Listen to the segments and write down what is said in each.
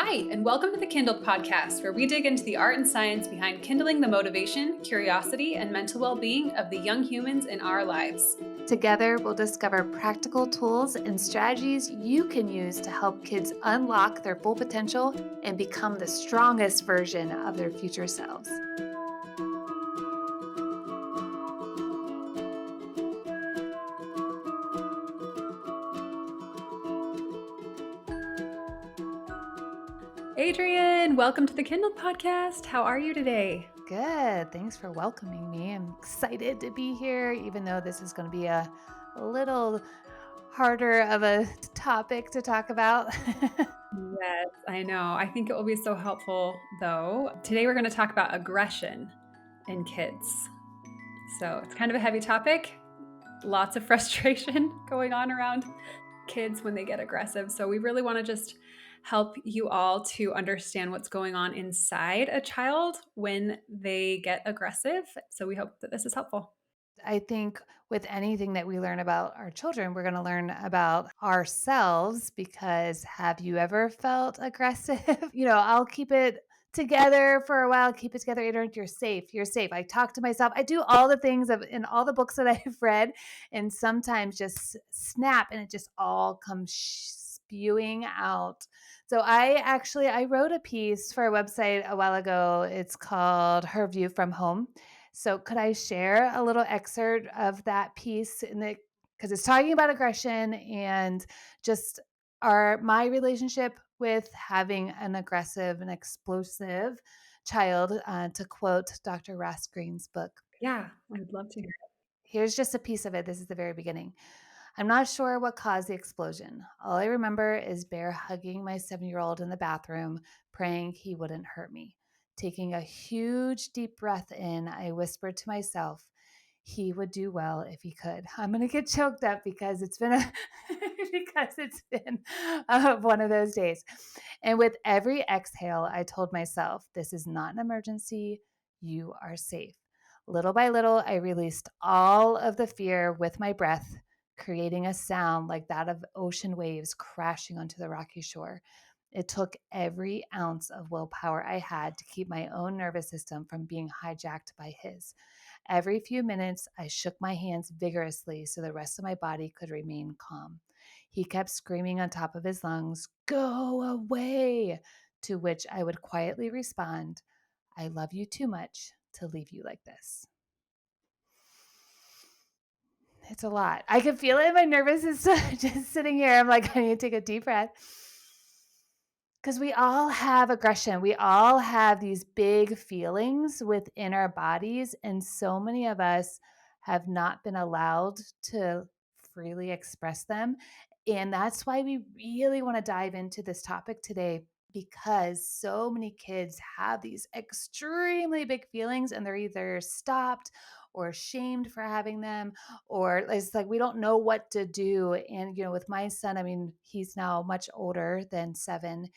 Hi, and welcome to the KindlED Podcast, where we dig into the art and science behind kindling the motivation, curiosity, and mental well-being of the young humans in our lives. Together, we'll discover practical tools and strategies you can use to help kids unlock their full potential and become the strongest version of their future selves. Adriane, welcome to the KindlED Podcast. How are you today? Good. Thanks for welcoming me. I'm excited to be here, even though this is going to be a little harder of a topic to talk about. Yes, I know. I think it will be so helpful, though. Today, we're going to talk about aggression in kids. So it's kind of a heavy topic. Lots of frustration going on around kids when they get aggressive. So we really want to just help you all to understand what's going on inside a child when they get aggressive. So we hope that this is helpful. I think with anything that we learn about our children, we're going to learn about ourselves because have you ever felt aggressive? I'll keep it together for a while, keep it together. Adrian, you're safe. You're safe. I talk to myself. I do all the things in all the books that I've read and sometimes just snap and it just all comes spewing out. So I wrote a piece for a website a while ago. It's called Her View from Home. So could I share a little excerpt of that piece because it's talking about aggression and just my relationship with having an aggressive and explosive child, to quote Dr. Ross Green's book. Yeah, I'd love to hear it. Here's just a piece of it. This is the very beginning. I'm not sure what caused the explosion. All I remember is Bear hugging my 7-year-old in the bathroom, praying he wouldn't hurt me. Taking a huge deep breath in, I whispered to myself, he would do well if he could. I'm going to get choked up because it's been one of those days. And with every exhale, I told myself, this is not an emergency. You are safe. Little by little, I released all of the fear with my breath, creating a sound like that of ocean waves crashing onto the rocky shore. It took every ounce of willpower I had to keep my own nervous system from being hijacked by his. Every few minutes, I shook my hands vigorously so the rest of my body could remain calm. He kept screaming on top of his lungs, "Go away!" To which I would quietly respond, "I love you too much to leave you like this." It's a lot. I can feel it in my nervous system just sitting here. I'm like, I need to take a deep breath. Because we all have aggression. We all have these big feelings within our bodies. And so many of us have not been allowed to freely express them. And that's why we really want to dive into this topic today, because so many kids have these extremely big feelings and they're either stopped or shamed for having them, or it's like we don't know what to do. And with my son, I mean, he's now much older than 7,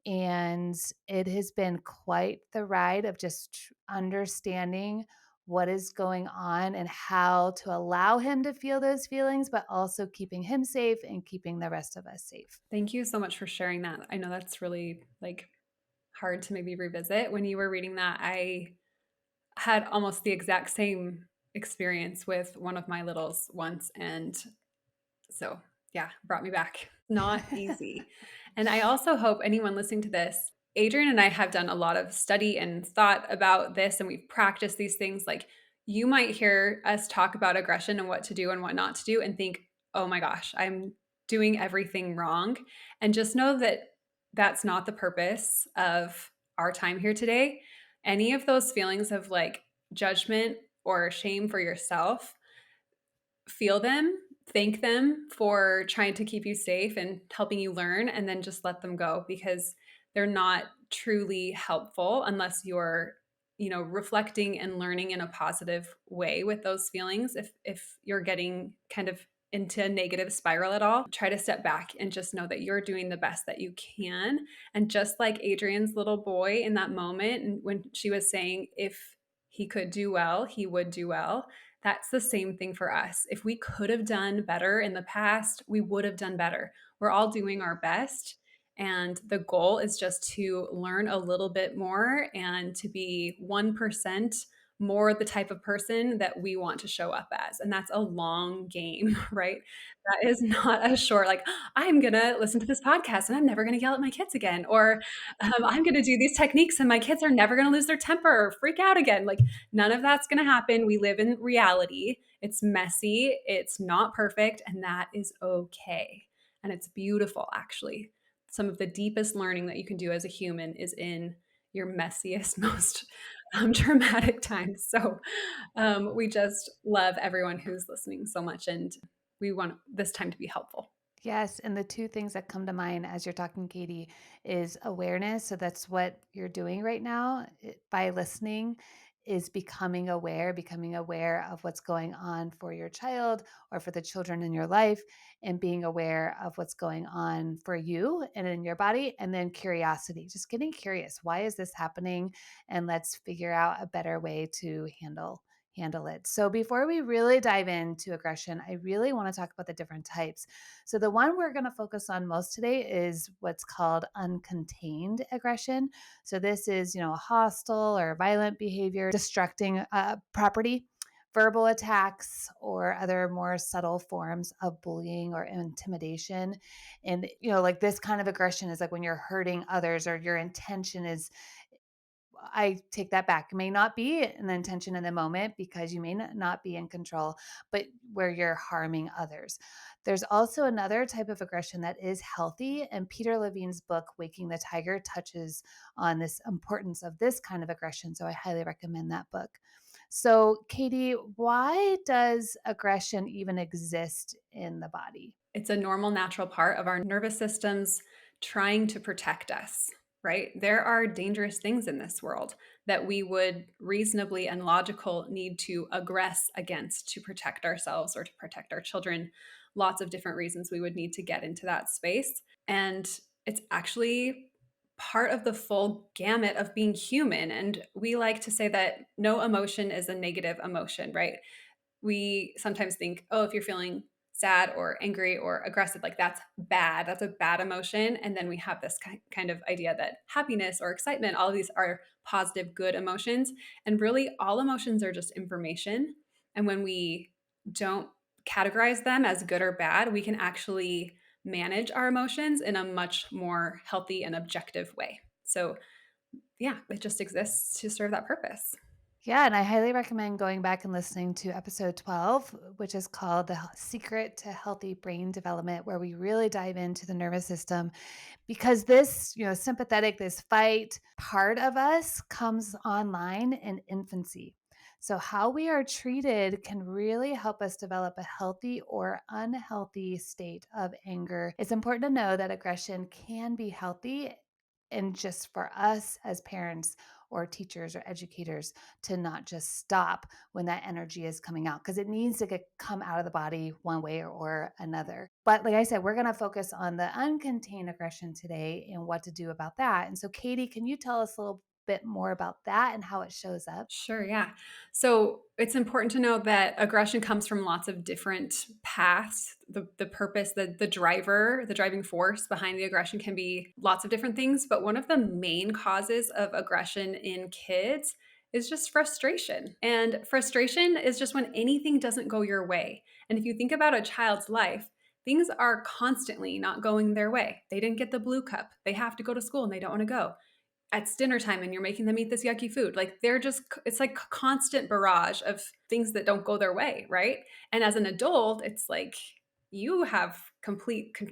and it has been quite the ride of just understanding what is going on and how to allow him to feel those feelings, but also keeping him safe and keeping the rest of us safe. Thank you so much for sharing that. I know that's really hard to maybe revisit. When you were reading that, I had almost the exact same experience with one of my littles once. And so, yeah, brought me back. Not easy. And I also hope anyone listening to this, Adriane and I have done a lot of study and thought about this, and we've practiced these things. Like, you might hear us talk about aggression and what to do and what not to do and think, oh my gosh, I'm doing everything wrong. And just know that that's not the purpose of our time here today. Any of those feelings of judgment or shame for yourself, feel them, thank them for trying to keep you safe and helping you learn, and then just let them go, because they're not truly helpful unless you're reflecting and learning in a positive way with those feelings. If you're getting kind of into a negative spiral at all, try to step back and just know that you're doing the best that you can. And just like Adriane's little boy in that moment, and when she was saying if he could do well, he would do well, that's the same thing for us. If we could have done better in the past, we would have done better. We're all doing our best. And the goal is just to learn a little bit more and to be 1% more the type of person that we want to show up as. And that's a long game, right? That is not a short, like, I'm going to listen to this podcast and I'm never going to yell at my kids again. Or I'm going to do these techniques and my kids are never going to lose their temper or freak out again. Like, none of that's going to happen. We live in reality. It's messy, it's not perfect, and that is okay. And it's beautiful, actually. Some of the deepest learning that you can do as a human is in your messiest, most traumatic times. So we just love everyone who's listening so much, and we want this time to be helpful. Yes, and the two things that come to mind as you're talking, Katie, is awareness. So that's what you're doing right now by listening is becoming aware of what's going on for your child or for the children in your life, and being aware of what's going on for you and in your body. And then curiosity, just getting curious. Why is this happening? And let's figure out a better way to handle it. So before we really dive into aggression, I really want to talk about the different types. So the one we're going to focus on most today is what's called uncontained aggression. So this is, a hostile or violent behavior, destructing property, verbal attacks, or other more subtle forms of bullying or intimidation. And, like this kind of aggression is like when you're hurting others or your intention is, I take that back. It may not be an intention in the moment because you may not be in control, but where you're harming others. There's also another type of aggression that is healthy. And Peter Levine's book, Waking the Tiger, touches on this importance of this kind of aggression. So I highly recommend that book. So, Katie, why does aggression even exist in the body? It's a normal, natural part of our nervous systems trying to protect us, right? There are dangerous things in this world that we would reasonably and logical need to aggress against to protect ourselves or to protect our children. Lots of different reasons we would need to get into that space. And it's actually part of the full gamut of being human. And we like to say that no emotion is a negative emotion, right? We sometimes think, oh, if you're feeling sad or angry or aggressive, like that's bad. That's a bad emotion. And then we have this kind of idea that happiness or excitement, all of these are positive, good emotions. And really, all emotions are just information. And when we don't categorize them as good or bad, we can actually manage our emotions in a much more healthy and objective way. So, yeah, it just exists to serve that purpose. Yeah, and I highly recommend going back and listening to episode 12, which is called The Secret to Healthy Brain Development, where we really dive into the nervous system because this, sympathetic, this fight part of us comes online in infancy. So, how we are treated can really help us develop a healthy or unhealthy state of anger. It's important to know that aggression can be healthy and just for us as parents or teachers or educators to not just stop when that energy is coming out because it needs to come out of the body one way or another. But like I said, we're going to focus on the uncontained aggression today and what to do about that. And so, Katie, can you tell us a little bit more about that and how it shows up? Sure, yeah. So it's important to know that aggression comes from lots of different paths. The purpose, the driver, the driving force behind the aggression can be lots of different things. But one of the main causes of aggression in kids is just frustration. And frustration is just when anything doesn't go your way. And if you think about a child's life, things are constantly not going their way. They didn't get the blue cup. They have to go to school and they don't want to go. It's dinner time and you're making them eat this yucky food. Like they're just, it's like constant barrage of things that don't go their way, right? And as an adult, it's like you have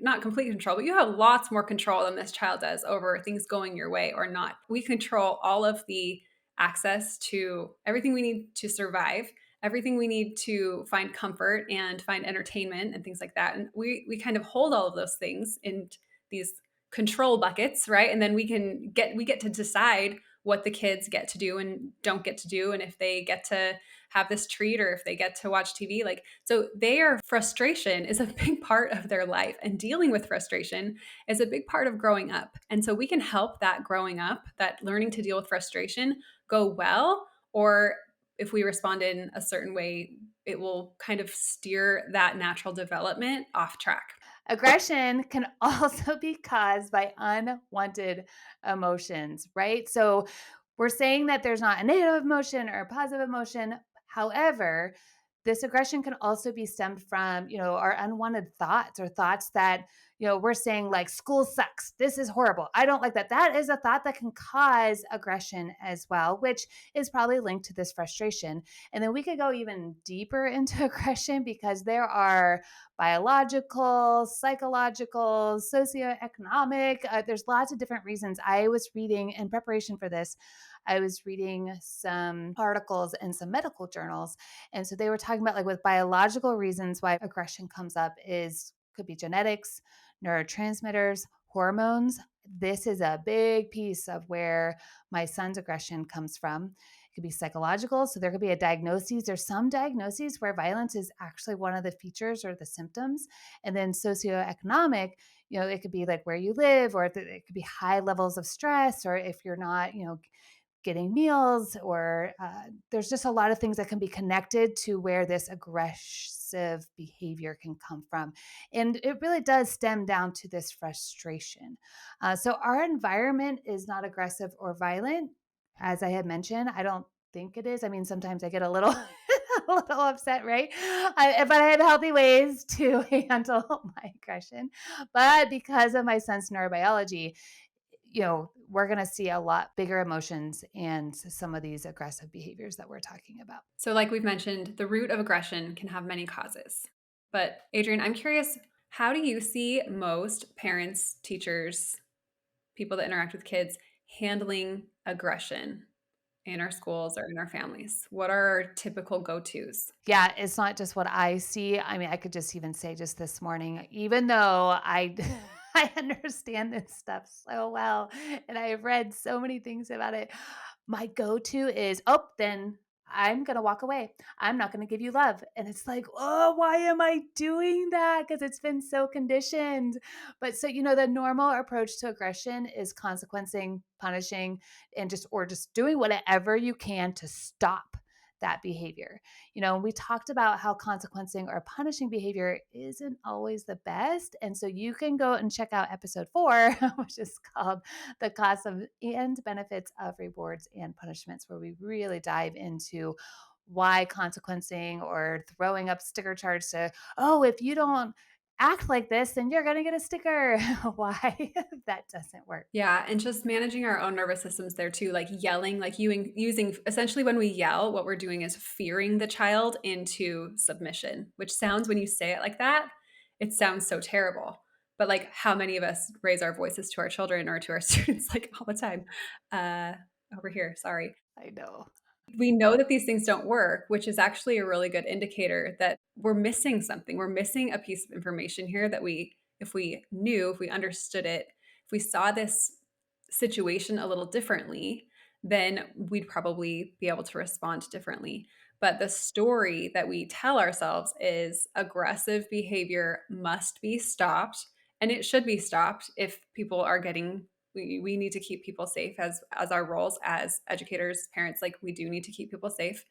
not complete control, but you have lots more control than this child does over things going your way or not. We control all of the access to everything we need to survive, everything we need to find comfort and find entertainment and things like that. And we kind of hold all of those things in these control buckets, right? And then we get to decide what the kids get to do and don't get to do, and if they get to have this treat or if they get to watch TV. Like, so their frustration is a big part of their life, and dealing with frustration is a big part of growing up. And so we can help that growing up, that learning to deal with frustration, go well. Or if we respond in a certain way, it will kind of steer that natural development off track. Aggression can also be caused by unwanted emotions, right? So we're saying that there's not a negative emotion or a positive emotion. However, this aggression can also be stemmed from, our unwanted thoughts or thoughts that, we're saying like school sucks. This is horrible. I don't like that. That is a thought that can cause aggression as well, which is probably linked to this frustration. And then we could go even deeper into aggression because there are biological, psychological, socioeconomic. There's lots of different reasons. I was reading in preparation for this. I was reading some articles in some medical journals. And so they were talking about like with biological reasons why aggression comes up is could be genetics, neurotransmitters, hormones. This is a big piece of where my son's aggression comes from. It could be psychological. So there could be a diagnosis. There's some diagnoses where violence is actually one of the features or the symptoms. And then socioeconomic, it could be like where you live, or it could be high levels of stress, or if you're not, getting meals, or there's just a lot of things that can be connected to where this aggressive behavior can come from. And it really does stem down to this frustration. So our environment is not aggressive or violent. As I had mentioned, I don't think it is. I mean, sometimes I get a little a little upset, right? But I have healthy ways to handle my aggression. But because of my son's neurobiology, we're going to see a lot bigger emotions and some of these aggressive behaviors that we're talking about. So, like we've mentioned, the root of aggression can have many causes. But, Adriane, I'm curious, how do you see most parents, teachers, people that interact with kids handling aggression in our schools or in our families? What are our typical go tos? Yeah, it's not just what I see. I mean, I could just even say just this morning, even though I I understand this stuff so well and I have read so many things about it, my go-to is, "Oh, then I'm gonna walk away. I'm not gonna give you love." And it's like, "Oh, why am I doing that?" Because it's been so conditioned. But so, the normal approach to aggression is consequencing, punishing, and just doing whatever you can to stop that behavior. We talked about how consequencing or punishing behavior isn't always the best. And so you can go and check out episode 4, which is called The Cost of and Benefits of Rewards and Punishments, where we really dive into why consequencing or throwing up sticker charts to, oh, if you don't act like this, then you're going to get a sticker. Why that doesn't work. Yeah, and just managing our own nervous systems there too, like yelling, like using essentially when we yell, what we're doing is fearing the child into submission, which sounds when you say it like that, it sounds so terrible. But like how many of us raise our voices to our children or to our students like all the time? Uh Over here, sorry. I know. We know that these things don't work, which is actually a really good indicator that we're missing something. We're missing a piece of information here that if we knew, if we understood it, if we saw this situation a little differently, then we'd probably be able to respond differently. But the story that we tell ourselves is aggressive behavior must be stopped, and it should be stopped if people are getting we need to keep people safe as our roles as educators, parents. Like we do need to keep people safe.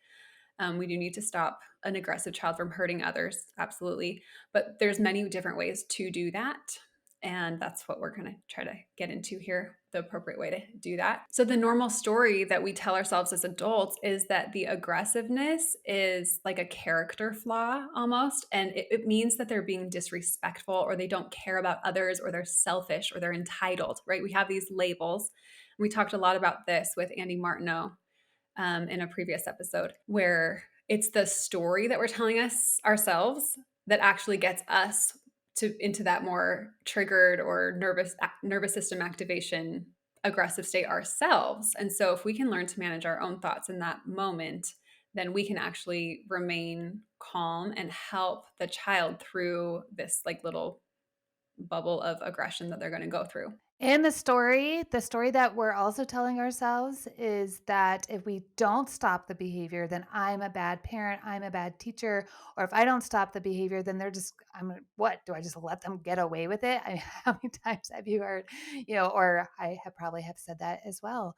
We do need to stop an aggressive child from hurting others, absolutely. But there's many different ways to do that. And that's what we're going to try to get into here, the appropriate way to do that. So, the normal story that we tell ourselves as adults is that the aggressiveness is like a character flaw almost. And it means that they're being disrespectful or they don't care about others or they're selfish or they're entitled, right? We have these labels. We talked a lot about this with Andy Martineau in a previous episode, where it's the story that we're telling us ourselves that actually gets us into that more triggered or nervous system activation aggressive state ourselves. And so if we can learn to manage our own thoughts in that moment, then we can actually remain calm and help the child through this like little bubble of aggression that they're going to go through. And the story that we're also telling ourselves is that if we don't stop the behavior, then I'm a bad parent, I'm a bad teacher, or if I don't stop the behavior, then what? Do I just let them get away with it? How many times have you heard, or I have probably have said that as well.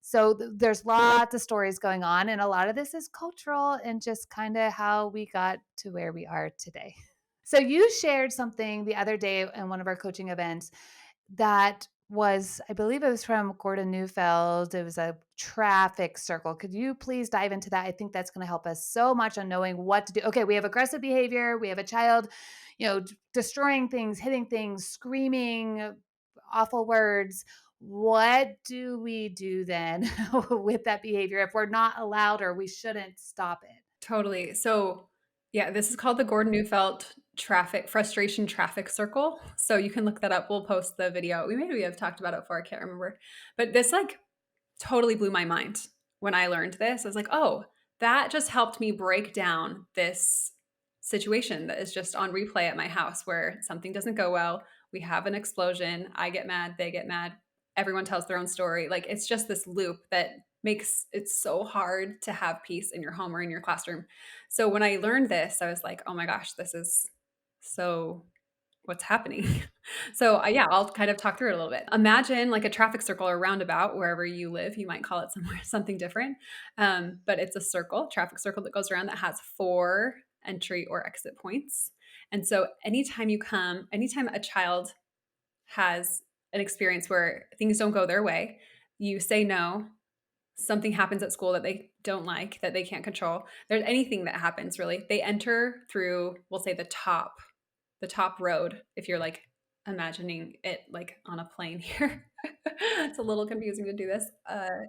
So there's lots of stories going on, and a lot of this is cultural and just kind of how we got to where we are today. So you shared something the other day in one of our coaching events that was, I believe it was from Gordon Neufeld. It was a traffic circle. Could you please dive into that? I think that's going to help us so much on knowing what to do. Okay, we have aggressive behavior. We have a child, destroying things, hitting things, screaming awful words. What do we do then with that behavior if we're not allowed or we shouldn't stop it? Totally. So, yeah, this is called the Gordon Neufeld frustration traffic circle. So you can look that up. We'll post the video. We maybe have talked about it before. I can't remember. But this like totally blew my mind when I learned this. I was like, oh, that just helped me break down this situation that is just on replay at my house where something doesn't go well. We have an explosion. I get mad. They get mad. Everyone tells their own story. Like it's just this loop that makes it so hard to have peace in your home or in your classroom. So when I learned this, I was like, oh my gosh, this is so what's happening. So yeah, I'll kind of talk through it a little bit. Imagine like a traffic circle or roundabout wherever you live. You might call it somewhere something different, but it's a circle, traffic circle that goes around that has 4 entry or exit points. And so anytime a child has an experience where things don't go their way, you say no. Something happens at school that they don't like, that they can't control. There's anything that happens really. They enter through, we'll say the top road, if you're like imagining it like on a plane here. It's a little confusing to do this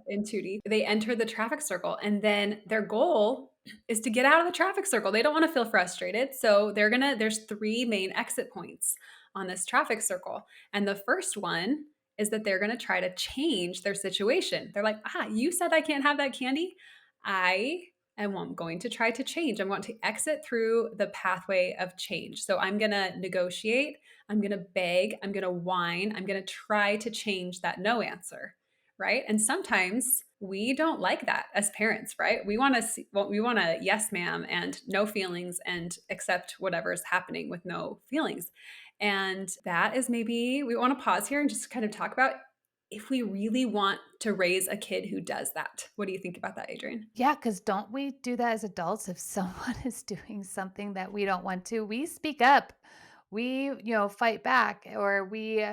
in 2D. They enter the traffic circle and then their goal is to get out of the traffic circle. They don't want to feel frustrated. So there's 3 main exit points on this traffic circle. And the first one is that they're going to try to change their situation. They're like, you said I can't have that candy. I'm going to try to change. I'm going to exit through the pathway of change. So I'm going to negotiate. I'm going to beg. I'm going to whine. I'm going to try to change that no answer. Right. And sometimes we don't like that as parents, right? We want to yes, ma'am, and no feelings and accept whatever is happening with no feelings. And that is maybe we want to pause here and just kind of talk about if we really want to raise a kid who does that. What do you think about that, Adriane? Yeah, because don't we do that as adults? If someone is doing something that we don't want to, we speak up. We, fight back, or we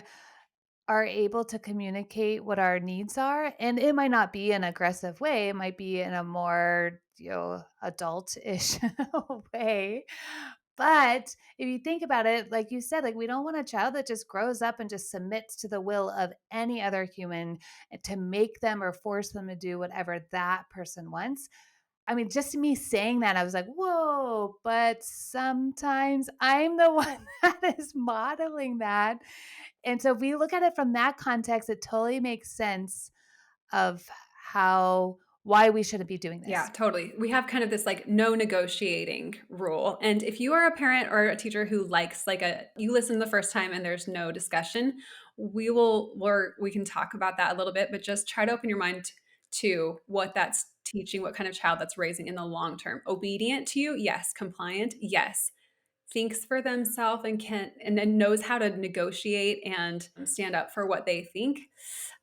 are able to communicate what our needs are. And it might not be an aggressive way, it might be in a more, adult-ish way. But if you think about it, like you said, like we don't want a child that just grows up and just submits to the will of any other human to make them or force them to do whatever that person wants. I mean, just me saying that, I was like, whoa, but sometimes I'm the one that is modeling that. And so if we look at it from that context, it totally makes sense of why we shouldn't be doing Yeah, this. totally. We have kind of this like no negotiating rule. And if you are a parent or a teacher who likes you listen the first time and there's no discussion, we can talk about that a little bit, but just try to open your mind to what that's teaching, what kind of child that's raising in the long term. Obedient to you? Yes. Compliant? Yes. Thinks for themselves and then knows how to negotiate and stand up for what they think.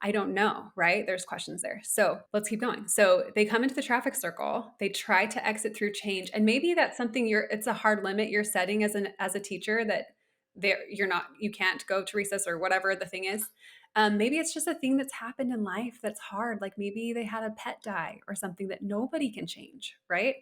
I don't know, right? There's questions there. So let's keep going. So they come into the traffic circle, they try to exit through change. And maybe that's something it's a hard limit you're setting as a teacher that you can't go to recess or whatever the thing is. Maybe it's just a thing that's happened in life that's hard. Like maybe they had a pet die or something that nobody can change, right?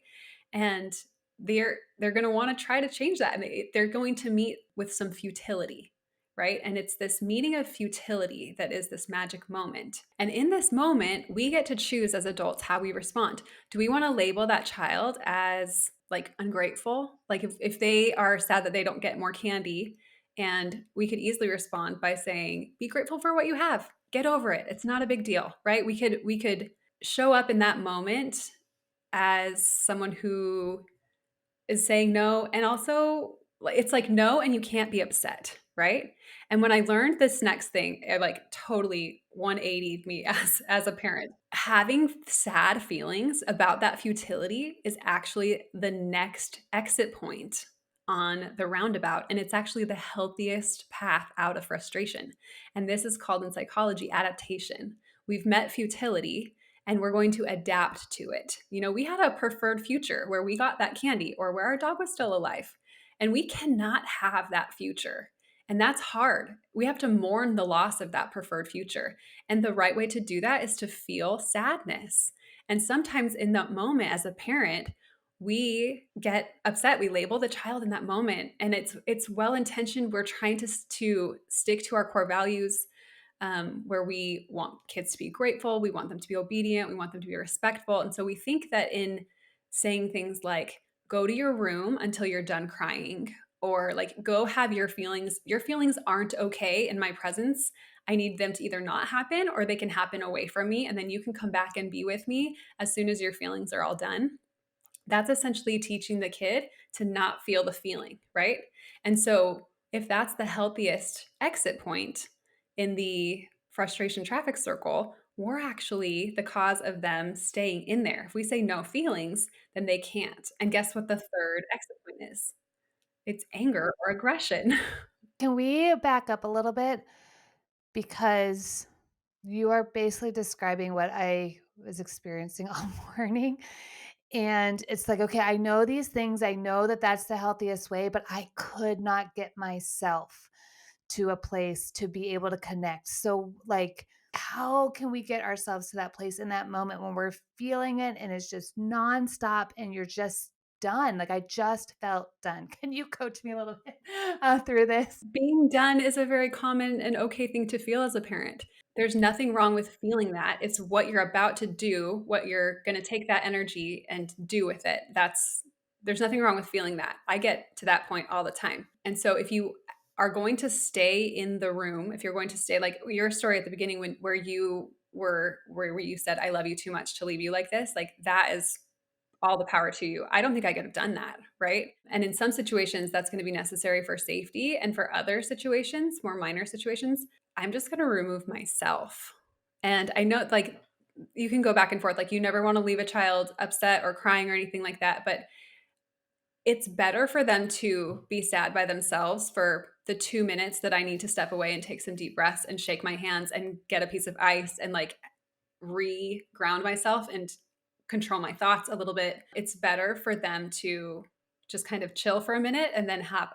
And they're going to want to try to change that, and they're going to meet with some futility, right? And it's this meeting of futility that is this magic moment. And in this moment, we get to choose as adults how we respond. Do we want to label that child as like ungrateful? Like if they are sad that they don't get more candy, and we could easily respond by saying, be grateful for what you have. Get over it. It's not a big deal, right? We could show up in that moment as someone who is saying no, and also it's like no, and you can't be upset, right? And when I learned this next thing, it like totally 180'd me as a parent. Having sad feelings about that futility is actually the next exit point on the roundabout, and it's actually the healthiest path out of frustration. And this is called in psychology adaptation. We've met futility and we're going to adapt to it. We had a preferred future where we got that candy or where our dog was still alive. And we cannot have that future. And that's hard. We have to mourn the loss of that preferred future. And the right way to do that is to feel sadness. And sometimes in that moment as a parent, we get upset. We label the child in that moment, and it's well intentioned. We're trying to stick to our core values, where we want kids to be grateful, we want them to be obedient, we want them to be respectful. And so we think that in saying things like, go to your room until you're done crying, or like, go have your feelings aren't okay in my presence. I need them to either not happen or they can happen away from me. And then you can come back and be with me as soon as your feelings are all done. That's essentially teaching the kid to not feel the feeling, right? And so, if that's the healthiest exit point in the frustration traffic circle, we're actually the cause of them staying in there. If we say no feelings, then they can't. And guess what the third exit point is? It's anger or aggression. Can we back up a little bit? Because you are basically describing what I was experiencing all morning. And it's like, okay, I know these things. I know that that's the healthiest way, but I could not get myself to a place to be able to connect. So, like, how can we get ourselves to that place in that moment when we're feeling it and it's just nonstop and you're just done? Like, I just felt done. Can you coach me a little bit through this? Being done is a very common and okay thing to feel as a parent. There's nothing wrong with feeling that. It's what you're about to do, what you're gonna take that energy and do with it. There's nothing wrong with feeling that. I get to that point all the time. And so if you are going to stay in the room, if you're going to stay, like your story at the beginning, where you said, "I love you too much to leave you like this," like, that is all the power to you. I don't think I could have done that, right? And in some situations, that's going to be necessary for safety. And for other situations, more minor situations, I'm just going to remove myself. And I know, like, you can go back and forth. Like, you never want to leave a child upset or crying or anything like that. But it's better for them to be sad by themselves for the 2 minutes that I need to step away and take some deep breaths and shake my hands and get a piece of ice and like re-ground myself and control my thoughts a little bit. It's better for them to just kind of chill for a minute and then have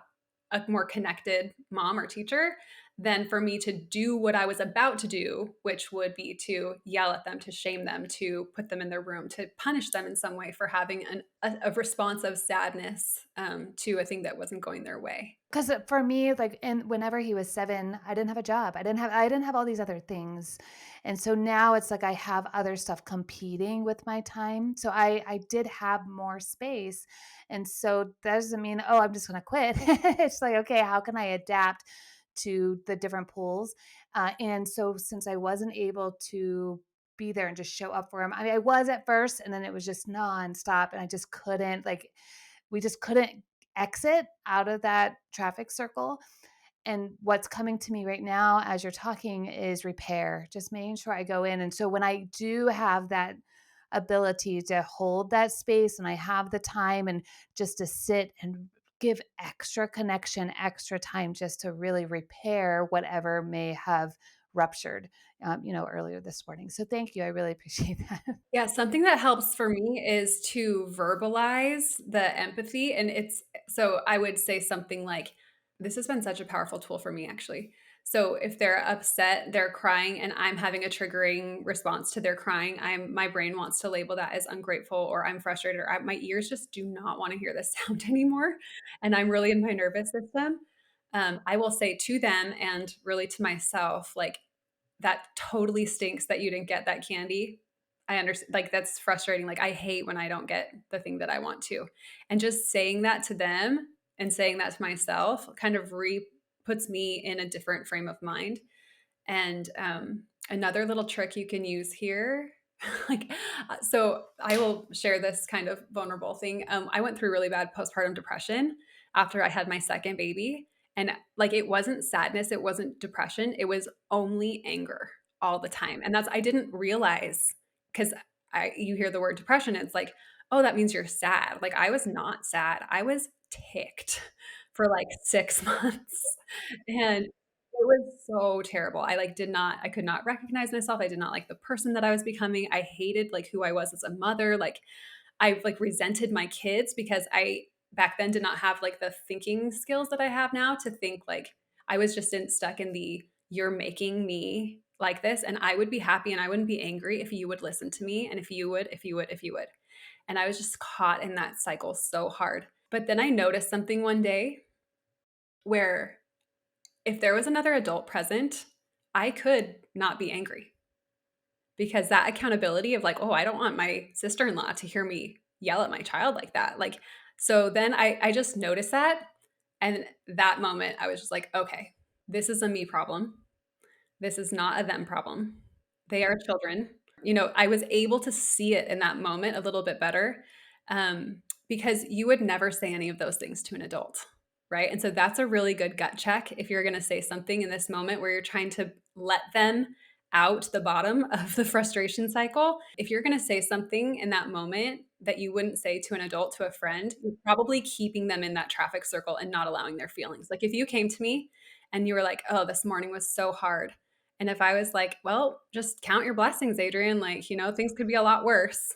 a more connected mom or teacher than for me to do what I was about to do, which would be to yell at them, to shame them, to put them in their room, to punish them in some way for having a response of sadness, to a thing that wasn't going their way. Because for me, like, and whenever he was 7, I didn't have a job. I didn't have all these other things. And so now it's like I have other stuff competing with my time. So I did have more space. And so that doesn't mean, oh, I'm just gonna quit. It's like, okay, how can I adapt to the different pools? And so since I wasn't able to be there and just show up for him, I mean, I was at first, and then it was just nonstop, and I just couldn't, like, we just couldn't exit out of that traffic circle. And what's coming to me right now as you're talking is repair, just making sure I go in. And so when I do have that ability to hold that space and I have the time and just to sit and give extra connection, extra time just to really repair whatever may have ruptured, earlier this morning. So thank you. I really appreciate that. Yeah, something that helps for me is to verbalize the empathy, and it's so I would say something like, "This has been such a powerful tool for me, actually." So if they're upset, they're crying, and I'm having a triggering response to their crying, my brain wants to label that as ungrateful or I'm frustrated or my ears just do not wanna hear this sound anymore, and I'm really in my nervous system. I will say to them and really to myself, like, "That totally stinks that you didn't get that candy. I understand, like, that's frustrating, like, I hate when I don't get the thing that I want to." And just saying that to them and saying that to myself kind of puts me in a different frame of mind. And, another little trick you can use here, like, so I will share this kind of vulnerable thing. I went through really bad postpartum depression after I had my second baby, and, like, it wasn't sadness, it wasn't depression, it was only anger all the time, and I didn't realize, 'cause you hear the word depression, it's like, "Oh, that means you're sad." Like, I was not sad, I was ticked for, like, 6 months, and it was so terrible. I could not recognize myself. I did not like the person that I was becoming. I hated, like, who I was as a mother. Like, I, like, resented my kids because back then did not have like the thinking skills that I have now to think like I was just stuck in the you're making me like this, and I would be happy and I wouldn't be angry if you would listen to me, and if you would. And I was just caught in that cycle so hard. But then I noticed something one day where if there was another adult present, I could not be angry because that accountability of like, oh, I don't want my sister-in-law to hear me yell at my child like that. Like, so then I just noticed that. And that moment, I was just like, okay, this is a me problem. This is not a them problem. They are children. You know, I was able to see it in that moment a little bit better, because you would never say any of those things to an adult, right? And so that's a really good gut check if you're going to say something in this moment where you're trying to let them out the bottom of the frustration cycle. If you're going to say something in that moment that you wouldn't say to an adult, to a friend, you're probably keeping them in that traffic circle and not allowing their feelings. Like if you came to me and you were like, oh, this morning was so hard, and if I was like, well, just count your blessings, Adriane, like, you know, things could be a lot worse.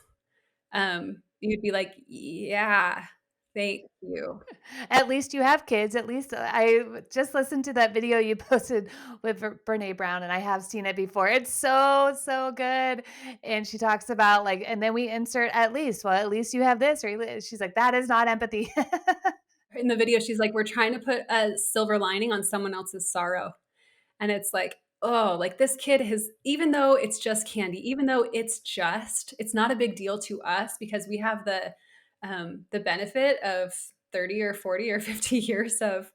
You'd be like, yeah, thank you. At least you have kids. At least I just listened to that video you posted with Brene Brown, and I have seen it before. It's so, so good. And she talks about like, and then we insert at least, well, at least you have this, or she's like, that is not empathy. In the video, she's like, we're trying to put a silver lining on someone else's sorrow. And it's like, oh, like this kid has, even though it's just candy, even though it's not a big deal to us because we have the benefit of 30 or 40 or 50 years of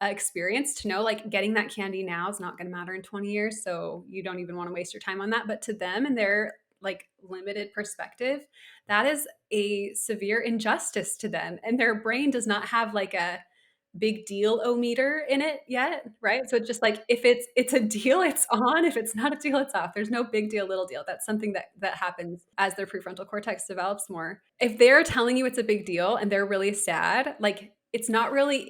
experience to know like getting that candy now is not going to matter in 20 years. So you don't even want to waste your time on that. But to them and their like limited perspective, that is a severe injustice to them. And their brain does not have like a big deal o meter in it yet, right? So it's just like if it's a deal, it's on. If it's not a deal, it's off. There's no big deal, little deal. That's something that happens as their prefrontal cortex develops more. If they're telling you it's a big deal and they're really sad, like it's not really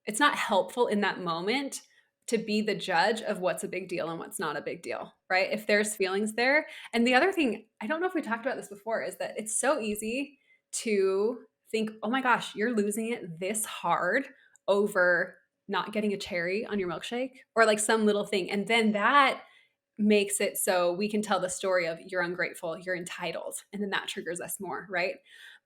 it's not helpful in that moment to be the judge of what's a big deal and what's not a big deal, right? If there's feelings there. And the other thing, I don't know if we talked about this before, is that it's so easy to think, oh my gosh, you're losing it this hard over not getting a cherry on your milkshake or like some little thing. And then that makes it so we can tell the story of you're ungrateful, you're entitled, and then that triggers us more, right?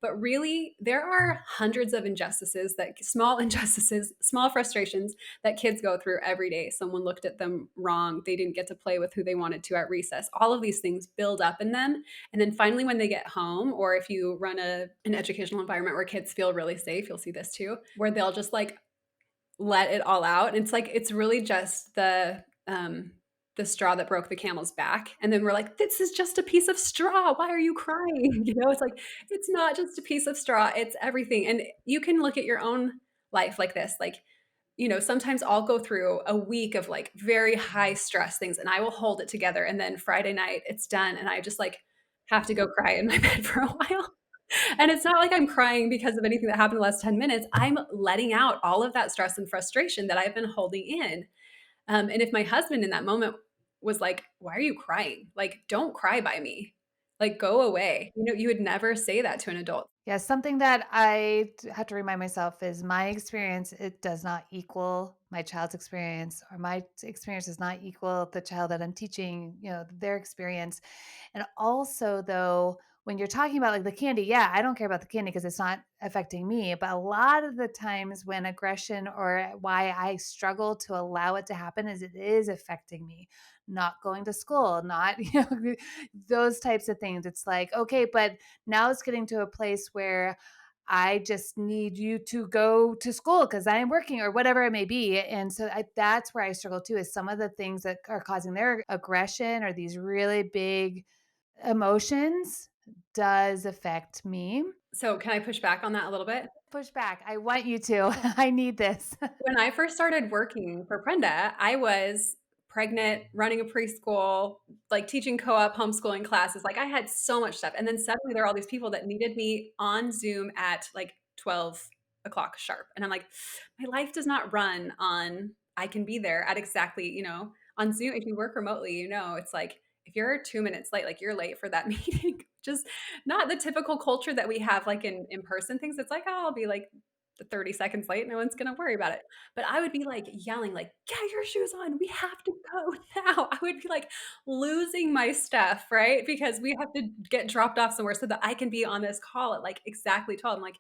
But really, there are hundreds of injustices, small frustrations that kids go through every day. Someone looked at them wrong, they didn't get to play with who they wanted to at recess. All of these things build up in them. And then finally, when they get home, or if you run an educational environment where kids feel really safe, you'll see this too, where they'll just like let it all out. And it's like, it's really just the straw that broke the camel's back. And then we're like, this is just a piece of straw. Why are you crying? You know, it's like, it's not just a piece of straw, it's everything. And you can look at your own life like this. Like, you know, sometimes I'll go through a week of like very high stress things and I will hold it together. And then Friday night it's done. And I just like have to go cry in my bed for a while. And it's not like I'm crying because of anything that happened in the last 10 minutes. I'm letting out all of that stress and frustration that I've been holding in. And if my husband in that moment was like, why are you crying? Like, don't cry by me. Like, go away. You know, you would never say that to an adult. Yeah, something that I have to remind myself is my experience, it does not equal my child's experience, or my experience does not equal the child that I'm teaching, their experience. And also, though, when you're talking about like the candy, yeah, I don't care about the candy because it's not affecting me. But a lot of the times when aggression, or why I struggle to allow it to happen, is it is affecting me. Not going to school, not, those types of things. It's like, okay, but now it's getting to a place where I just need you to go to school because I'm working or whatever it may be. And so that's where I struggle too, is some of the things that are causing their aggression or these really big emotions does affect me. So, can I push back on that a little bit? Push back. I want you to. I need this. When I first started working for Prenda, I was pregnant, running a preschool, like teaching co-op, homeschooling classes. Like I had so much stuff. And then suddenly there are all these people that needed me on Zoom at like 12 o'clock sharp. And I'm like, my life does not run on, I can be there at exactly, you know, on Zoom. If you work remotely, you know, it's like, if you're 2 minutes late, like you're late for that meeting, just not the typical culture that we have like in person things. It's like, oh, I'll be like 30 seconds late. No one's going to worry about it. But I would be like yelling, like, get your shoes on. We have to go now. I would be like losing my stuff, right? Because we have to get dropped off somewhere so that I can be on this call at like exactly 12. I'm like,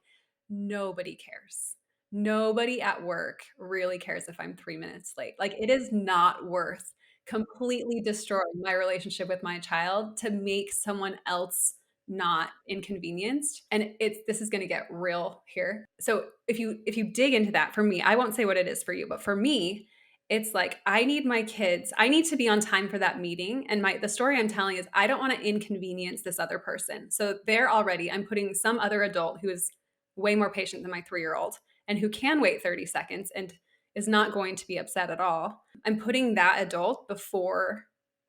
nobody cares. Nobody at work really cares if I'm 3 minutes late. Like, it is not worth completely destroying my relationship with my child to make someone else not inconvenienced. And this is going to get real here. So if you dig into that, for me, I won't say what it is for you, but for me, it's like I need my kids, I need to be on time for that meeting. And the story I'm telling is I don't want to inconvenience this other person. So I'm putting some other adult who is way more patient than my 3-year-old and who can wait 30 seconds and is not going to be upset at all. I'm putting that adult before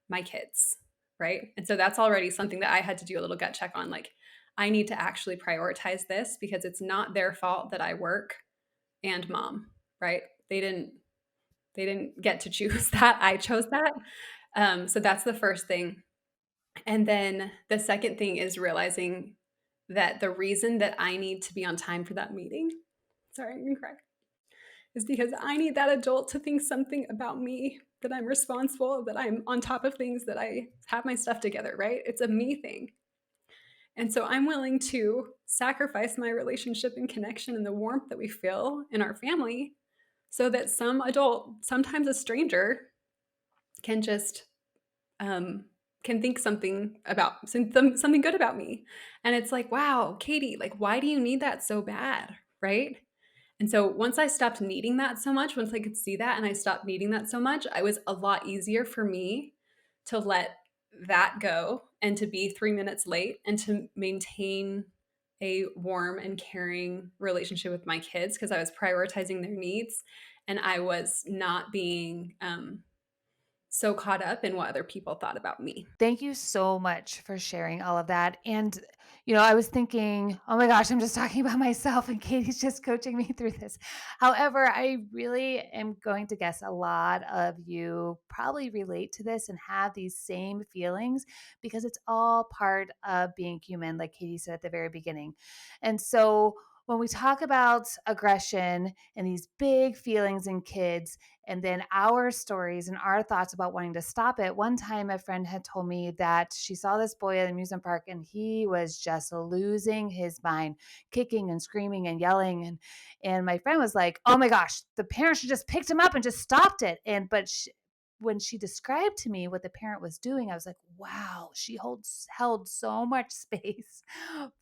my kids, right? And so that's already something that I had to do a little gut check on. Like, I need to actually prioritize this because it's not their fault that I work and mom, right? They didn't get to choose that. I chose that. So that's the first thing. And then the second thing is realizing that the reason that I need to be on time for that meeting, sorry, I'm gonna cry, is because I need that adult to think something about me, that I'm responsible, that I'm on top of things, that I have my stuff together, right? It's a me thing. And so I'm willing to sacrifice my relationship and connection and the warmth that we feel in our family so that some adult, sometimes a stranger, can just can think something good about me. And it's like, wow, Kaity, like, why do you need that so bad, right? And so once I stopped needing that so much, once I could see that and I stopped needing that so much, it was a lot easier for me to let that go and to be 3 minutes late and to maintain a warm and caring relationship with my kids because I was prioritizing their needs and I was not being so caught up in what other people thought about me. Thank you so much for sharing all of that. And, I was thinking, oh my gosh, I'm just talking about myself and Katie's just coaching me through this. However, I really am going to guess a lot of you probably relate to this and have these same feelings because it's all part of being human, like Katie said at the very beginning. And so when we talk about aggression and these big feelings in kids, and then our stories and our thoughts about wanting to stop it. One time, a friend had told me that she saw this boy at an amusement park and he was just losing his mind, kicking and screaming and yelling. And my friend was like, "Oh my gosh, the parent should just picked him up and just stopped it." When she described to me what the parent was doing, I was like, wow, she held so much space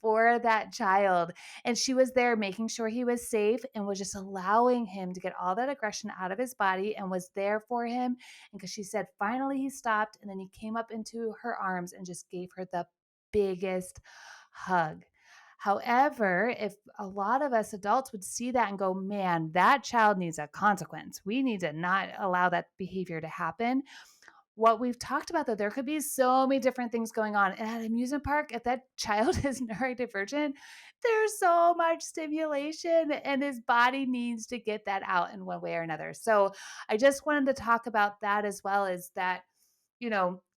for that child. And she was there making sure he was safe and was just allowing him to get all that aggression out of his body and was there for him. And because she said, finally he stopped and then he came up into her arms and just gave her the biggest hug. However, if a lot of us adults would see that and go, man, that child needs a consequence. We need to not allow that behavior to happen. What we've talked about, though, there could be so many different things going on. And at an amusement park, if that child is neurodivergent, there's so much stimulation and his body needs to get that out in one way or another. So I just wanted to talk about that as well, is that,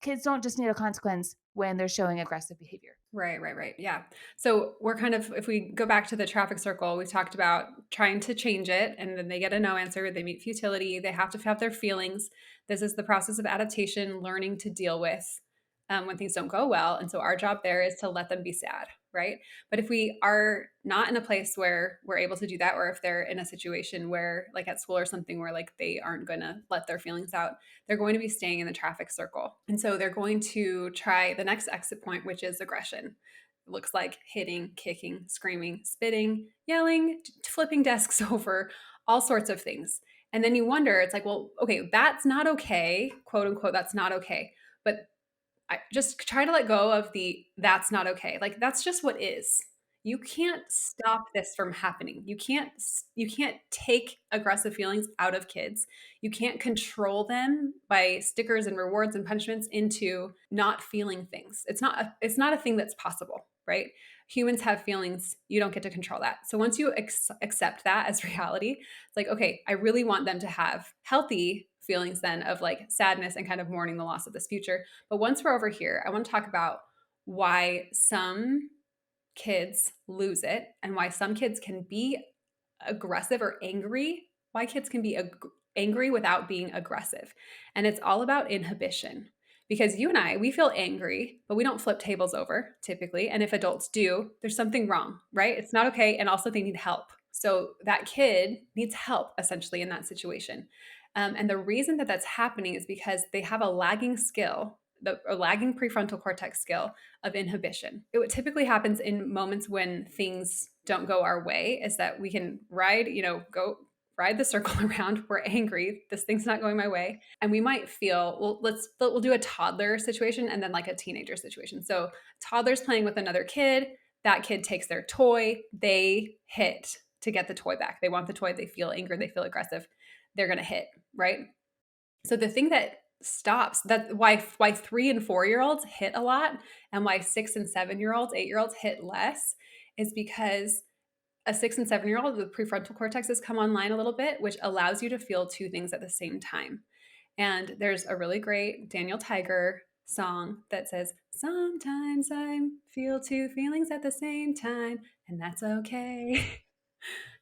kids don't just need a consequence when they're showing aggressive behavior. Right. Yeah. So if we go back to the traffic circle, we talked about trying to change it and then they get a no answer. They meet futility. They have to have their feelings. This is the process of adaptation, learning to deal with when things don't go well. And so our job there is to let them be sad, right? But if we are not in a place where we're able to do that, or if they're in a situation where, like at school or something, where like they aren't going to let their feelings out, they're going to be staying in the traffic circle. And so they're going to try the next exit point, which is aggression. It looks like hitting, kicking, screaming, spitting, yelling, flipping desks over, all sorts of things. And then you wonder, it's like, well, okay, that's not okay, quote unquote, that's not okay. But I just try to let go of that's not okay. Like, that's just what is. You can't stop this from happening. You can't take aggressive feelings out of kids. You can't control them by stickers and rewards and punishments into not feeling things. It's not a thing that's possible, right? Humans have feelings. You don't get to control that. So once you accept that as reality, it's like, okay, I really want them to have healthy feelings then of like sadness and kind of mourning the loss of this future. But once we're over here, I want to talk about why some kids lose it and why some kids can be aggressive or angry, why kids can be angry without being aggressive. And it's all about inhibition. Because you and I, we feel angry, but we don't flip tables over typically. And if adults do, there's something wrong, right? It's not okay. And also, they need help. So that kid needs help essentially in that situation. And the reason that that's happening is because they have a lagging skill, a lagging prefrontal cortex skill of inhibition. It typically happens in moments when things don't go our way, is that we can go ride the circle around. We're angry. This thing's not going my way. And we might feel, well, we'll do a toddler situation and then like a teenager situation. So toddler's playing with another kid. That kid takes their toy. They hit to get the toy back. They want the toy. They feel angry. They feel aggressive. They're going to hit, right? So the thing that stops that why 3 and 4-year-olds hit a lot and why 6 and 7-year-olds, 8-year-olds hit less is because a 6 and 7-year-old, the prefrontal cortex has come online a little bit, which allows you to feel two things at the same time. And there's a really great Daniel Tiger song that says, "Sometimes I feel two feelings at the same time, and that's okay."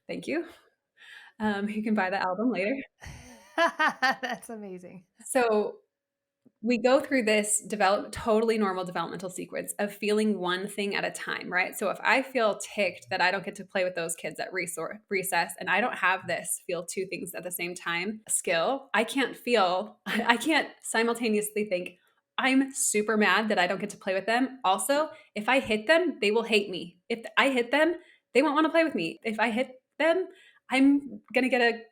Thank you. You can buy the album later. That's amazing. So we go through this totally normal developmental sequence of feeling one thing at a time, right? So if I feel ticked that I don't get to play with those kids at recess and I don't have this feel two things at the same time skill, I can't simultaneously think, I'm super mad that I don't get to play with them. Also, if I hit them, they will hate me. If I hit them, they won't want to play with me. If I hit them, I'm going to get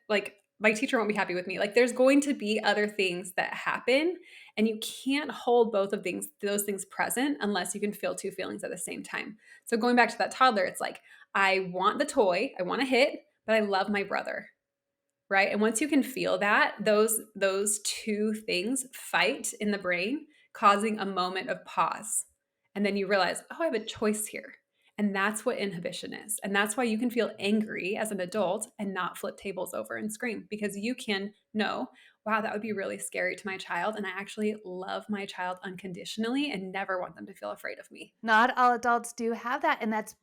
my teacher won't be happy with me. Like, there's going to be other things that happen, and you can't hold both of those things present unless you can feel two feelings at the same time. So going back to that toddler, it's like, I want the toy, I want to hit, but I love my brother, right? And once you can feel that, those two things fight in the brain, causing a moment of pause. And then you realize, oh, I have a choice here. And that's what inhibition is. And that's why you can feel angry as an adult and not flip tables over and scream, because you can know, wow, that would be really scary to my child. And I actually love my child unconditionally and never want them to feel afraid of me. Not all adults do have that, and that's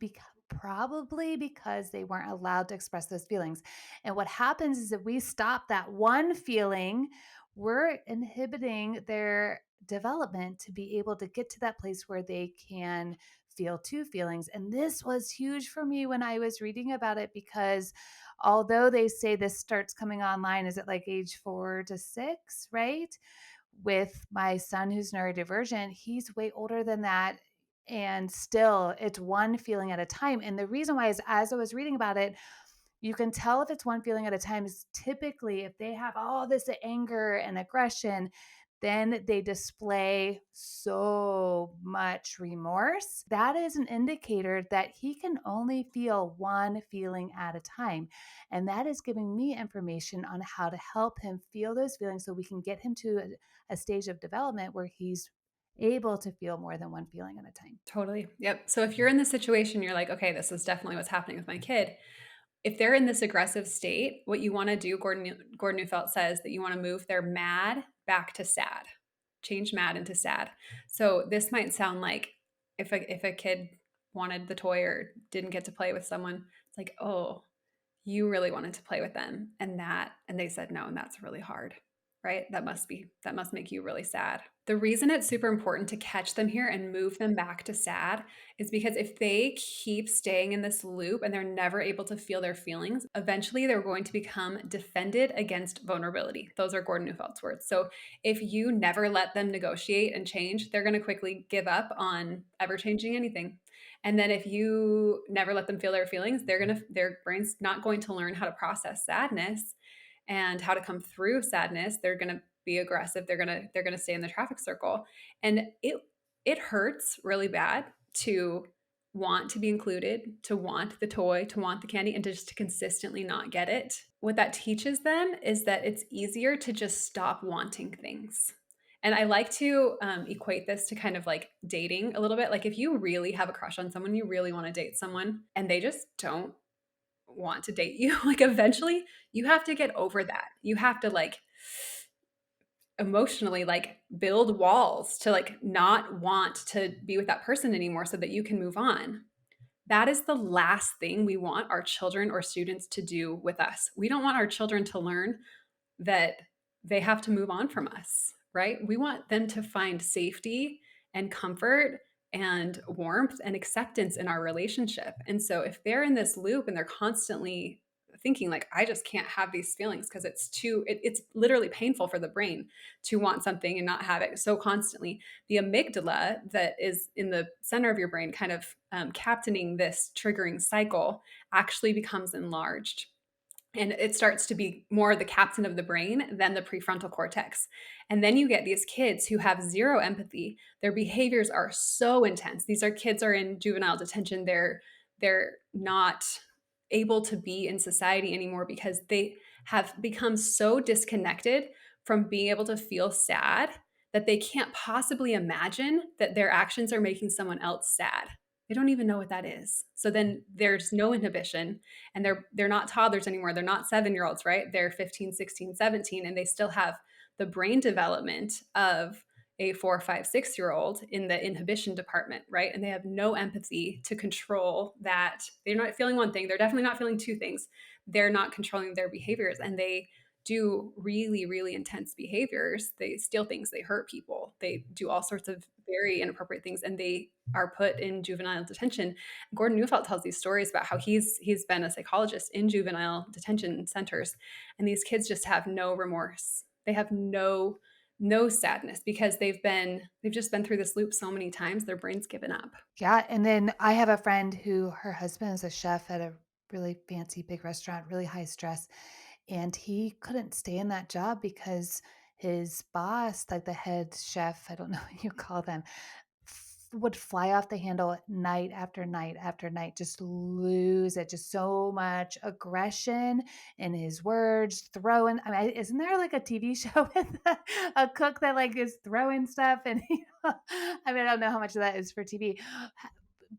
probably because they weren't allowed to express those feelings. And what happens is if we stop that one feeling, we're inhibiting their development to be able to get to that place where they can feel two feelings. And this was huge for me when I was reading about it, because although they say this starts coming online, is it like age 4 to 6, right? With my son who's neurodivergent, he's way older than that. And still, it's one feeling at a time. And the reason why is, as I was reading about it, you can tell if it's one feeling at a time is typically if they have all this anger and aggression, then they display so much remorse. That is an indicator that he can only feel one feeling at a time. And that is giving me information on how to help him feel those feelings so we can get him to a stage of development where he's able to feel more than one feeling at a time. Totally. Yep. So if you're in this situation, you're like, okay, this is definitely what's happening with my kid. If they're in this aggressive state, what you want to do, Gordon Neufeld says that you want to move their mad back to sad, change mad into sad. So this might sound like if a kid wanted the toy or didn't get to play with someone, it's like, oh, you really wanted to play with them and they said no, and that's really hard, right? That must make you really sad. The reason it's super important to catch them here and move them back to sad is because if they keep staying in this loop and they're never able to feel their feelings, eventually they're going to become defended against vulnerability. Those are Gordon Neufeld's words. So if you never let them negotiate and change, they're going to quickly give up on ever changing anything. And then if you never let them feel their feelings, their brain's not going to learn how to process sadness and how to come through sadness. They're going to be aggressive. They're going to stay in the traffic circle. And it hurts really bad to want to be included, to want the toy, to want the candy, and just to consistently not get it. What that teaches them is that it's easier to just stop wanting things. And I like to equate this to kind of like dating a little bit. Like if you really have a crush on someone, you really want to date someone, and they just don't want to date you, like eventually you have to get over that. You have to emotionally like build walls to like not want to be with that person anymore so that you can move on. That is the last thing we want our children or students to do with us. We don't want our children to learn that they have to move on from us, right? We want them to find safety and comfort and warmth and acceptance in our relationship. And so if they're in this loop and they're constantly thinking like I just can't have these feelings because it's literally painful for the brain to want something and not have it so constantly. The amygdala that is in the center of your brain kind of captaining this triggering cycle actually becomes enlarged, and it starts to be more the captain of the brain than the prefrontal cortex. And then you get these kids who have zero empathy. Their behaviors are so intense. These are kids are in juvenile detention. They're not able to be in society anymore because they have become so disconnected from being able to feel sad that they can't possibly imagine that their actions are making someone else sad. They don't even know what that is. So then there's no inhibition, and they're not toddlers anymore. They're not 7-year-olds, right? They're 15, 16, 17, and they still have the brain development of a 4, 5, 6-year-old in the inhibition department, right? And they have no empathy to control that. They're not feeling one thing. They're definitely not feeling two things. They're not controlling their behaviors, and they do really, really intense behaviors. They steal things, they hurt people, they do all sorts of very inappropriate things, and they are put in juvenile detention. Gordon Neufeld tells these stories about how he's been a psychologist in juvenile detention centers, and these kids just have no remorse. They have no sadness because they've just been through this loop so many times. Their brain's given up. Yeah, and then I have a friend who her husband is a chef at a really fancy big restaurant, really high stress, and he couldn't stay in that job because his boss, like the head chef, I don't know what you call them, would fly off the handle night after night after night, just lose it, just so much aggression in his words, throwing. I mean, isn't there like a TV show with a cook that like is throwing stuff? And I mean, I don't know how much of that is for TV,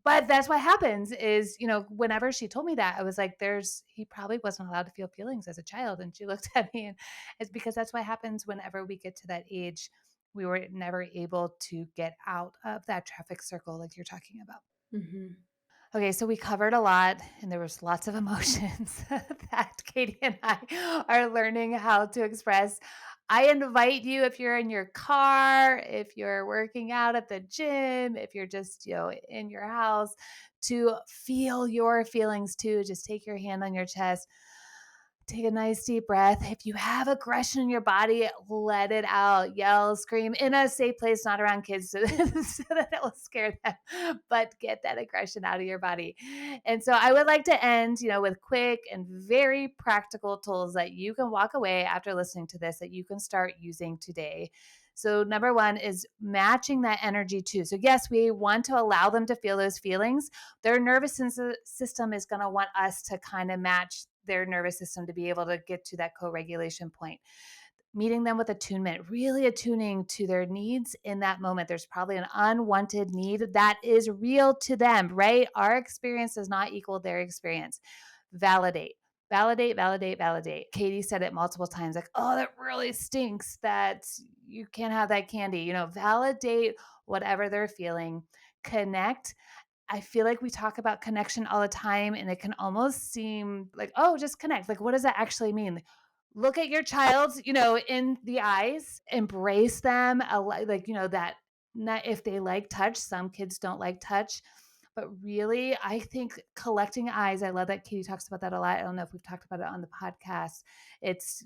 but that's what happens is, whenever she told me that, I was like, he probably wasn't allowed to feel feelings as a child. And she looked at me, and it's because that's what happens whenever we get to that age. We were never able to get out of that traffic circle like you're talking about. Mm-hmm. Okay, so we covered a lot and there was lots of emotions that Kaity and I are learning how to express. I invite you, if you're in your car, if you're working out at the gym, if you're just, in your house, to feel your feelings too. Just take your hand on your chest. Take a nice deep breath. If you have aggression in your body, let it out. Yell, scream in a safe place, not around kids, so that it will scare them. But get that aggression out of your body. And so I would like to end, with quick and very practical tools that you can walk away after listening to this that you can start using today. So number one is matching that energy too. So yes, we want to allow them to feel those feelings. Their nervous system is going to want us to kind of match their nervous system to be able to get to that co-regulation point. Meeting them with attunement, really attuning to their needs in that moment. There's probably an unwanted need that is real to them, right? Our experience does not equal their experience. Validate. Validate, validate, validate. Kaity said it multiple times, like, oh, that really stinks that you can't have that candy. Validate whatever they're feeling. Connect. I feel like we talk about connection all the time, and it can almost seem like, oh, just connect. Like, what does that actually mean? Look at your child, in the eyes, embrace them. That not if they like touch, some kids don't like touch. But really, I think collecting eyes, I love that Kaity talks about that a lot. I don't know if we've talked about it on the podcast. It's,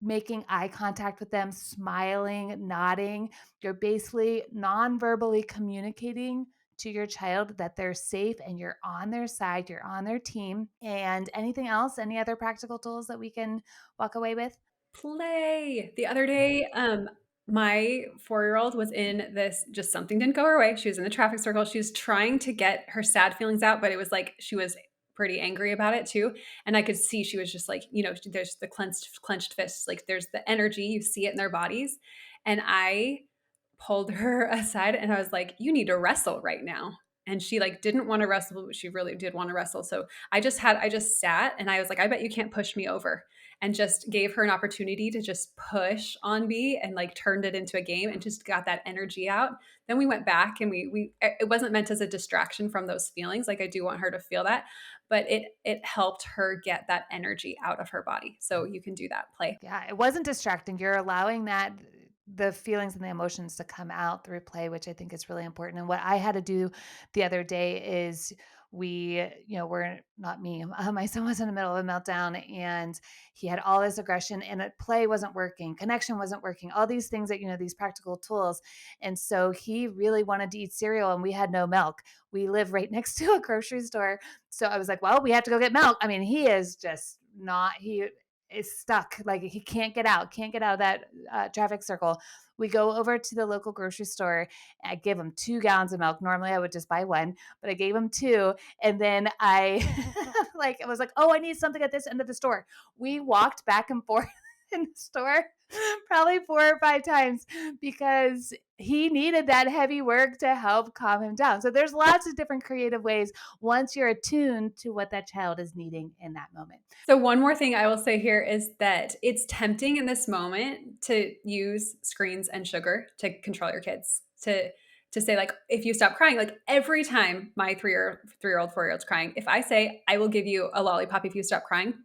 making eye contact with them, smiling, nodding. You're basically non-verbally communicating to your child that they're safe and you're on their side, you're on their team. And anything else, any other practical tools that we can walk away with? Play. The other day, my 4-year-old was in this, just something didn't go her way. She was in the traffic circle. She was trying to get her sad feelings out, but it was like she was pretty angry about it too. And I could see she was just like, there's the clenched fists, like there's the energy, you see it in their bodies. And I pulled her aside and I was like, you need to wrestle right now. and she like didn't want to wrestle, but she really did want to wrestle. So I just sat and I was like, I bet you can't push me over, and just gave her an opportunity to just push on me and like turned it into a game and just got that energy out. Then we went back and we it wasn't meant as a distraction from those feelings. Like I do want her to feel that, but it helped her get that energy out of her body. So you can do that play. Yeah, it wasn't distracting. You're allowing the feelings and the emotions to come out through play, which I think is really important. And what I had to do the other day is we're not me. My son was in the middle of a meltdown and he had all this aggression and play wasn't working, connection wasn't working, all these things that, these practical tools. And so he really wanted to eat cereal and we had no milk. We live right next to a grocery store. So I was like, well, we have to go get milk. I mean, he is just not, he is stuck. Like he can't get out of that traffic circle. We go over to the local grocery store. I give him 2 gallons of milk. Normally I would just buy 1, but I gave him 2. And then I I was like, oh, I need something at this end of the store. We walked back and forth in the store probably 4 or 5 times because he needed that heavy work to help calm him down. So there's lots of different creative ways once you're attuned to what that child is needing in that moment. So one more thing I will say here is that it's tempting in this moment to use screens and sugar to control your kids. To say like, if you stop crying, like every time my 3-year-old, 4-year-old's crying, if I say, I will give you a lollipop if you stop crying,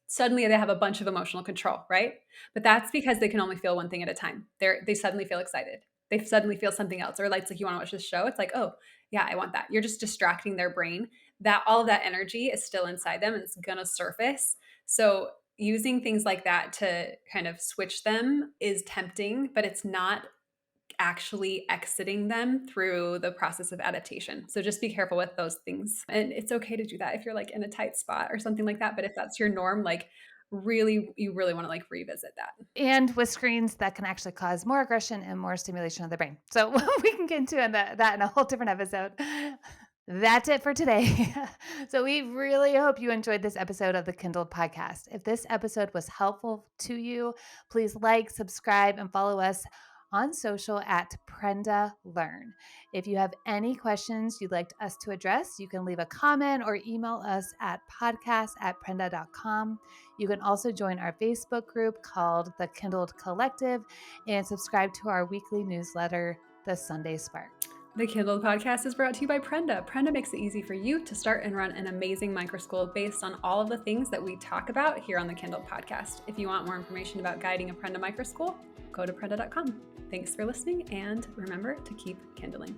suddenly they have a bunch of emotional control, right? But that's because they can only feel one thing at a time. They suddenly feel excited. They suddenly feel something else. Or like, you want to watch this show? It's like, oh yeah, I want that. You're just distracting their brain. That all of that energy is still inside them and it's gonna surface. So using things like that to kind of switch them is tempting, but it's not actually exiting them through the process of adaptation. So just be careful with those things. And it's okay to do that if you're like in a tight spot or something like that. But if that's your norm, like you really want to like revisit that. And with screens, that can actually cause more aggression and more stimulation of the brain. So we can get into that in a whole different episode. That's it for today. So we really hope you enjoyed this episode of the KindlED Podcast. If this episode was helpful to you, please like, subscribe, and follow us on social at Prenda Learn. If you have any questions you'd like us to address, you can leave a comment or email us at podcast@prenda.com. You can also join our Facebook group called the KindlED Collective and subscribe to our weekly newsletter, The Sunday Spark. The KindlED Podcast is brought to you by Prenda. Prenda makes it easy for you to start and run an amazing microschool based on all of the things that we talk about here on the KindlED Podcast. If you want more information about guiding a Prenda microschool, go to prenda.com. Thanks for listening, and remember to keep kindling.